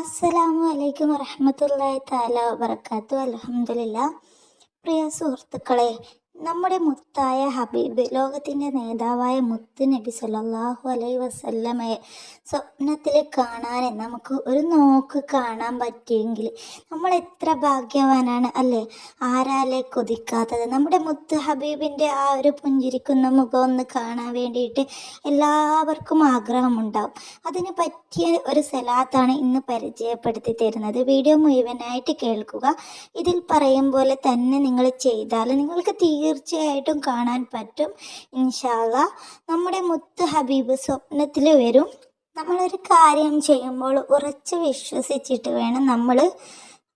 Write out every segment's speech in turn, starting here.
അസ്സലാമു അലൈക്കും വറഹ്മത്തുള്ളാഹി തആല വബറകാത്തു. അൽഹംദുലില്ലാ. പ്രിയ സുഹൃത്തുക്കളെ, നമ്മുടെ മുത്തായ ഹബീബ്, ലോകത്തിൻ്റെ നേതാവായ മുത്ത് നബി സല്ലല്ലാഹു അലൈഹി വസല്ലമയെ സ്വപ്നത്തിൽ കാണാൻ നമുക്ക് ഒരു നോക്ക് കാണാൻ പറ്റിയെങ്കിൽ നമ്മൾ എത്ര ഭാഗ്യവാനാണ് അല്ലേ? ആരാലെ കൊതിക്കാത്തത്? നമ്മുടെ മുത്ത് ഹബീബിൻ്റെ ആ ഒരു പുഞ്ചിരിക്കുന്ന മുഖം ഒന്ന് കാണാൻ വേണ്ടിയിട്ട് എല്ലാവർക്കും ആഗ്രഹമുണ്ടാവും. അതിന് പറ്റിയ ഒരു സലാത്താണ് ഇന്ന് പരിചയപ്പെടുത്തി തരുന്നത്. വീഡിയോ മുഴുവനായിട്ട് കേൾക്കുക. ഇതിൽ പറയും പോലെ തന്നെ നിങ്ങൾ ചെയ്താൽ നിങ്ങൾക്ക് തീർച്ചയായിട്ടും കാണാൻ പറ്റും. ഇൻഷാ അല്ലാ നമ്മുടെ മുത്ത് ഹബീബ് സ്വപ്നത്തിൽ വരും. നമ്മളൊരു കാര്യം ചെയ്യുമ്പോൾ ഉറച്ച് വിശ്വസിച്ചിട്ട് വേണം നമ്മൾ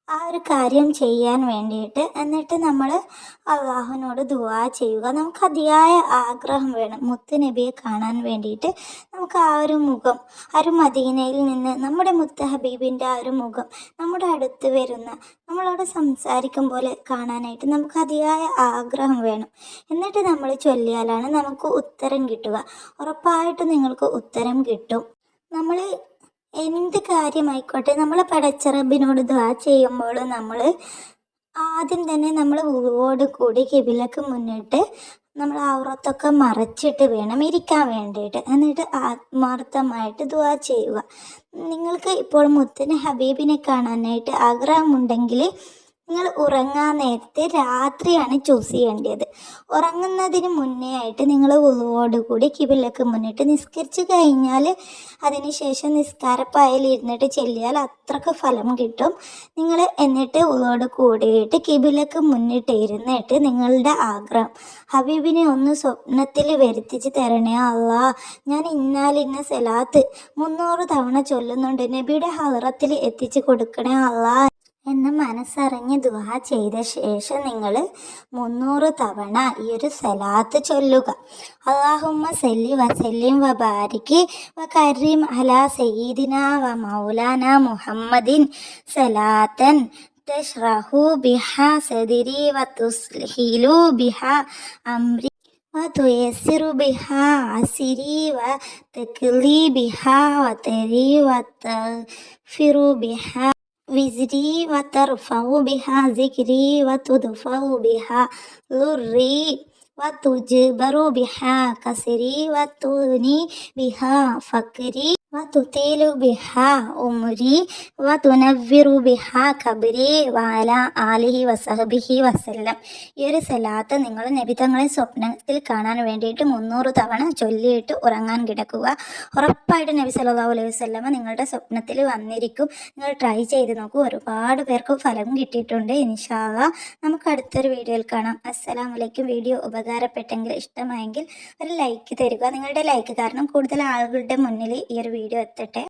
ആ ഒരു കാര്യം ചെയ്യാൻ വേണ്ടിയിട്ട്. എന്നിട്ട് നമ്മൾ അള്ളാഹുവിനോട് ദുആ ചെയ്യുക. നമുക്ക് അതിയായ ആഗ്രഹം വേണം മുത്ത് നബിയെ കാണാൻ വേണ്ടിയിട്ട്. നമുക്ക് ആ ഒരു മുഖം, ആ ഒരു മദീനയിൽ നിന്ന് നമ്മുടെ മുത്ത് ഹബീബിൻ്റെ ആ ഒരു മുഖം നമ്മുടെ അടുത്ത് വരുന്ന, നമ്മളോട് സംസാരിക്കും പോലെ കാണാനായിട്ട് നമുക്ക് അതിയായ ആഗ്രഹം വേണം. എന്നിട്ട് നമ്മൾ ചൊല്ലിയാലാണ് നമുക്ക് ഉത്തരം കിട്ടുക. ഉറപ്പായിട്ടും നിങ്ങൾക്ക് ഉത്തരം കിട്ടും. നമ്മൾ എന്ത് കാര്യമായിക്കോട്ടെ, നമ്മൾ പടച്ച റബ്ബിനോട് ദുആ ചെയ്യുമ്പോൾ നമ്മൾ ആദ്യം തന്നെ നമ്മൾ വുളുവോട് കൂടി ഖിബിലക്ക് മുന്നിട്ട് നമ്മൾ ഔറത്തൊക്കെ മറച്ചിട്ട് വേണം ഇരിക്കാൻ വേണ്ടിയിട്ട്. എന്നിട്ട് ആത്മാർത്ഥമായിട്ട് ദുആ ചെയ്യുക. നിങ്ങൾക്ക് ഇപ്പോൾ മുത്തിന് ഹബീബിനെ കാണാനായിട്ട് ആഗ്രഹമുണ്ടെങ്കിൽ നിങ്ങൾ ഉറങ്ങാൻ നേരത്തെ രാത്രിയാണ് ചൂസ് ചെയ്യേണ്ടത്. ഉറങ്ങുന്നതിന് മുന്നേ ആയിട്ട് നിങ്ങൾ വുളുവോട് കൂടി ഖിബിലക്ക് മുന്നിട്ട് നിസ്കരിച്ച് കഴിഞ്ഞാൽ അതിന് ശേഷം നിസ്കാരപ്പായയിൽ ഇരുന്നിട്ട് ചെല്ലിയാൽ അത്രക്ക് ഫലം കിട്ടും. നിങ്ങൾ എന്നിട്ട് വുളുവോട് കൂടിയിട്ട് ഖിബിലക്ക് മുന്നിട്ട് ഇരുന്നിട്ട് നിങ്ങളുടെ ആഗ്രഹം, ഹബീബിനെ ഒന്ന് സ്വപ്നത്തിൽ വരുത്തിച്ച് തരണേ അല്ലാ, ഞാൻ ഇന്നാലിന്ന സലാത്ത് 300 തവണ ചൊല്ലുന്നുണ്ട്, നബിയുടെ ഹളറത്തിൽ എത്തിച്ച് കൊടുക്കണേ അല്ലാ എന്ന് മനസ്സറിഞ്ഞ് ദുആ ചെയ്ത ശേഷം നിങ്ങൾ 300 തവണ ഈ ഒരു സലാത്ത് ചൊല്ലുക. അല്ലാഹുമ്മ സല്ലി വസല്ലിം വബാരിക് വകരിം അലാ സയ്യിദിനാ വ മൗലാനാ മുഹമ്മദിൻ സലാത്തൻ തശ്റഹു ബിഹാ സദരി വതുസ്ഹിലു ബിഹാ അംരി വതുയസ്സിറു ബിഹാ അസിരി വതഖ്ലി ബിഹാ വതരി വതഗ്ഫിറു ബിഹാ വിസ്രി വതർഫഉ ബിഹാ സിക്രി വതുദ്ഫഉ ബിഹാ ളുർരി വതുജ്ബറു ബിഹാ കസ്രി വതുനി ബിഹാ ഫക്രി വതുതീലു ബിഹാ ഉംരി വതുനവ്വിറു ബിഹാ ഖബ്രി വഅലാ ആലിഹി വസഹബിഹി വസല്ലം. ഈ ഒരു സലാത്ത് നിങ്ങൾ നബി തങ്ങളെ സ്വപ്നത്തിൽ കാണാൻ വേണ്ടിയിട്ട് 300 തവണ ചൊല്ലിയിട്ട് ഉറങ്ങാൻ കിടക്കുക. ഉറപ്പായിട്ട് നബി സല്ലല്ലാഹു അലൈഹി വസല്ലമ നിങ്ങളുടെ സ്വപ്നത്തിൽ വന്നിരിക്കും. നിങ്ങൾ ട്രൈ ചെയ്ത് നോക്കൂ. ഒരുപാട് പേർക്ക് ഫലം കിട്ടിയിട്ടുണ്ട്. ഇൻഷാ അല്ലാ നമുക്ക് അടുത്തൊരു വീഡിയോയിൽ കാണാം. അസ്സലാമു അലൈക്കും. വീഡിയോ ഉപകാരപ്പെട്ടെങ്കിൽ, ഇഷ്ടമായെങ്കിൽ ഒരു ലൈക്ക് തരിക. നിങ്ങളുടെ ലൈക്ക് കാരണം കൂടുതൽ ആളുകളുടെ മുന്നിൽ ഈ ഒരു വീഡിയോ എത്തട്ടെ.